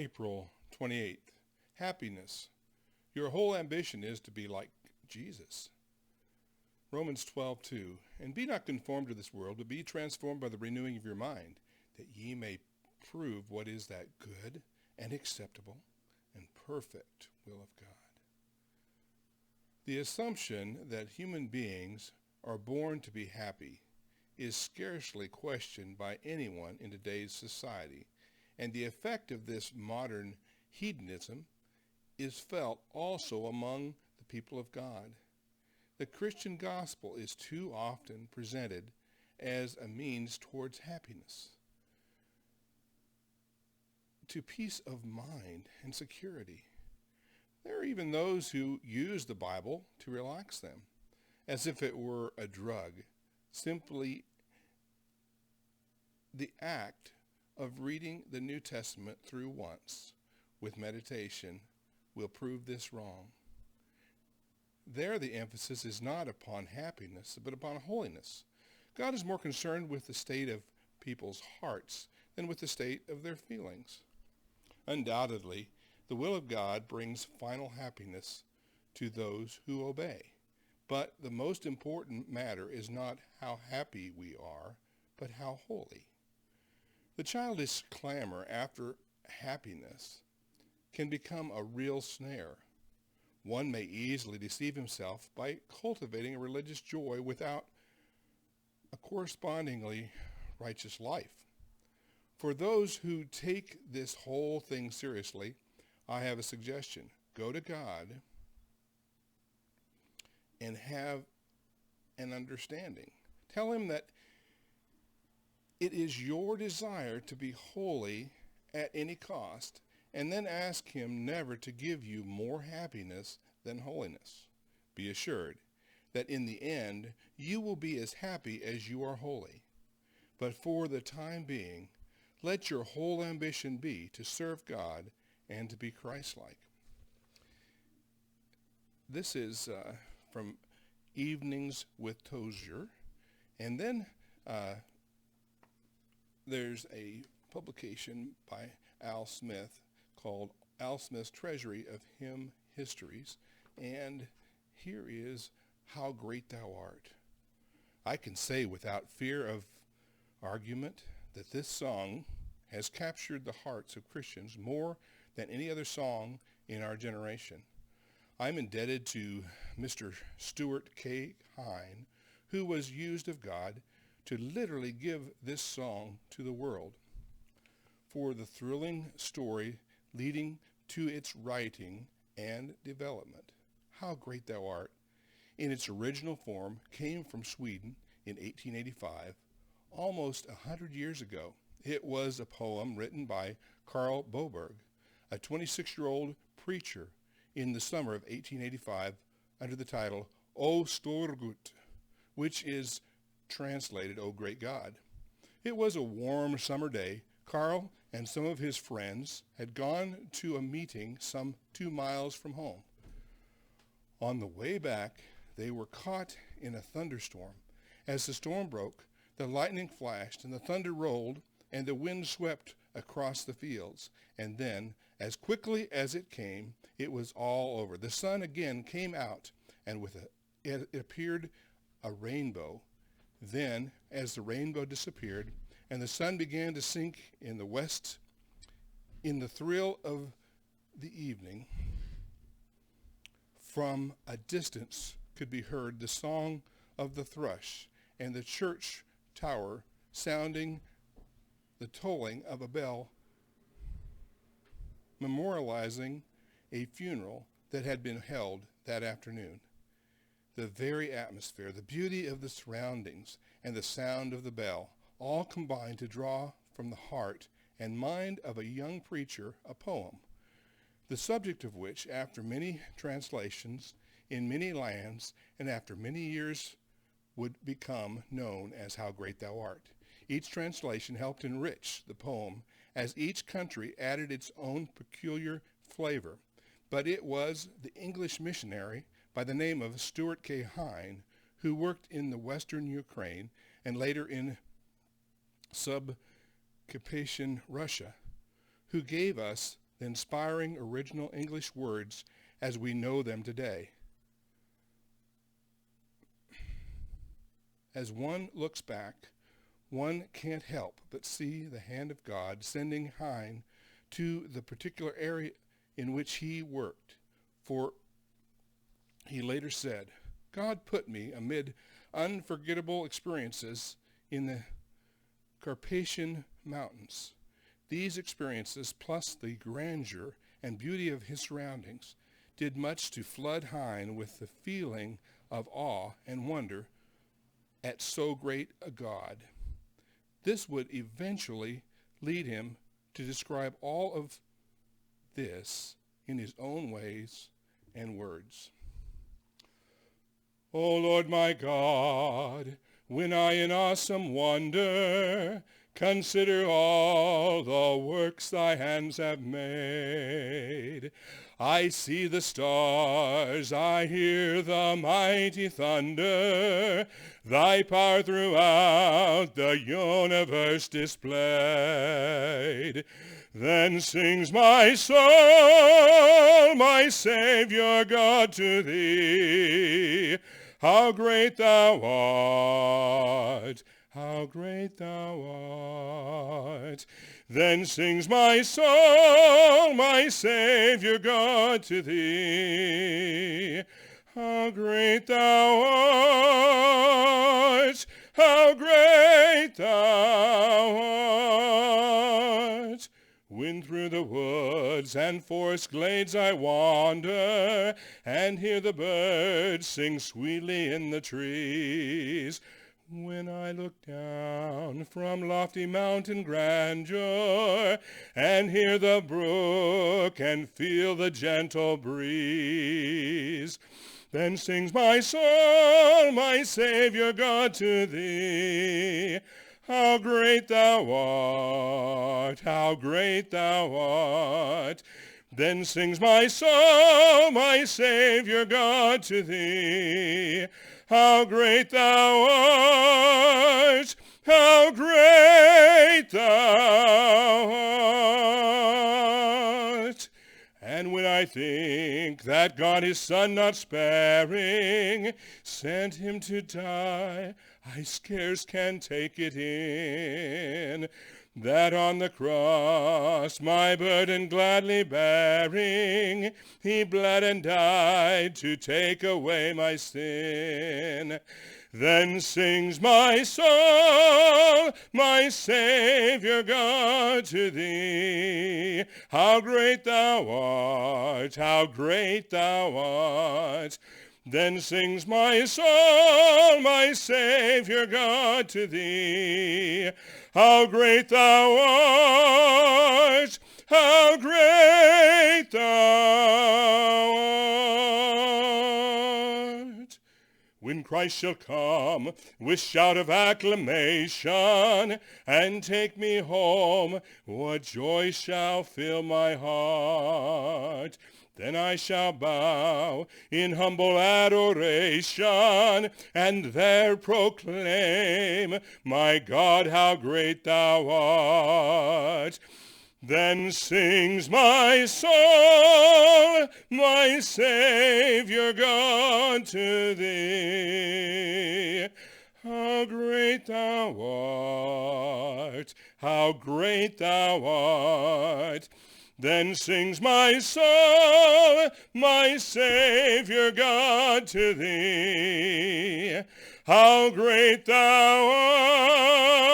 April 28th. Happiness. Your whole ambition is to be like Jesus. Romans 12:2. And be not conformed to this world, but be transformed by the renewing of your mind, that ye may prove what is that good and acceptable and perfect will of God. The assumption that human beings are born to be happy is scarcely questioned by anyone in today's society, and the effect of this modern hedonism is felt also among the people of God. The Christian gospel is too often presented as a means towards happiness, to peace of mind and security. There are even those who use the Bible to relax them, as if it were a drug. Simply the act of reading the New Testament through once with meditation will prove this wrong. There the emphasis is not upon happiness, but upon holiness. God is more concerned with the state of people's hearts than with the state of their feelings. Undoubtedly, the will of God brings final happiness to those who obey. But the most important matter is not how happy we are, but how holy. The childish clamor after happiness can become a real snare. One may easily deceive himself by cultivating a religious joy without a correspondingly righteous life. For those who take this whole thing seriously, I have a suggestion. Go to God and have an understanding. Tell him that it is your desire to be holy at any cost, and then ask him never to give you more happiness than holiness. Be assured that in the end you will be as happy as you are holy. But for the time being, let your whole ambition be to serve God and to be Christ-like. This is from Evenings with Tozer. And then there's a publication by Al Smith called Al Smith's Treasury of Hymn Histories. And here is How Great Thou Art. I can say without fear of argument that this song has captured the hearts of Christians more than any other song in our generation. I'm indebted to Mr. Stuart K. Hine, who was used of God to literally give this song to the world, for the thrilling story leading to its writing and development. How Great Thou Art, in its original form, came from Sweden in 1885, almost 100 years ago. It was a poem written by Karl Boberg, a 26-year-old preacher, in the summer of 1885 under the title O Stor Gud, which is translated O Great God. It was a warm summer day. Karl and some of his friends had gone to a meeting some 2 miles from home. On the way back, they were caught in a thunderstorm. As the storm broke, the lightning flashed and the thunder rolled and the wind swept across the fields. And then, as quickly as it came, it was all over. The sun again came out, and with it appeared a rainbow. Then, as the rainbow disappeared, and the sun began to sink in the west, in the thrill of the evening, from a distance could be heard the song of the thrush and the church tower sounding the tolling of a bell, memorializing a funeral that had been held that afternoon. The very atmosphere, the beauty of the surroundings, and the sound of the bell all combined to draw from the heart and mind of a young preacher a poem, the subject of which, after many translations in many lands and after many years, would become known as How Great Thou Art. Each translation helped enrich the poem as each country added its own peculiar flavor. But it was the English missionary by the name of Stuart K. Hine, who worked in the western Ukraine and later in sub-Carpathian Russia, who gave us the inspiring original English words as we know them today. As one looks back, one can't help but see the hand of God sending Heine to the particular area in which he worked. For he later said, God put me amid unforgettable experiences in the Carpathian Mountains. These experiences, plus the grandeur and beauty of his surroundings, did much to flood Heine with the feeling of awe and wonder at so great a God. This would eventually lead him to describe all of this in his own ways and words. O Lord my God, when I in awesome wonder consider all the works thy hands have made, I see the stars, I hear the mighty thunder, thy power throughout the universe displayed. Then sings my soul, my Savior God, to thee. How great thou art, how great thou art. Then sings my soul, my Savior God, to thee. How great thou art, how great thou art. When through the woods and forest glades I wander, and hear the birds sing sweetly in the trees, when I look down from lofty mountain grandeur, and hear the brook and feel the gentle breeze, then sings my soul, my Savior God, to thee. How great thou art, how great thou art. Then sings my soul, my Savior God, to thee. How great thou art, how great thou art. And when I think that God his Son not sparing sent him to die, I scarce can take it in, that on the cross, my burden gladly bearing, he bled and died to take away my sin. Then sings my soul, my Savior God, to thee. How great thou art, how great thou art. Then sings my soul, my Savior God, to thee. How great thou art, how great thou art. When Christ shall come with shout of acclamation and take me home, what joy shall fill my heart. Then I shall bow in humble adoration and there proclaim, my God, how great thou art. Then sings my soul, my Savior God, to thee. How great thou art, how great thou art. Then sings my soul, my Savior God, to thee. How great thou art.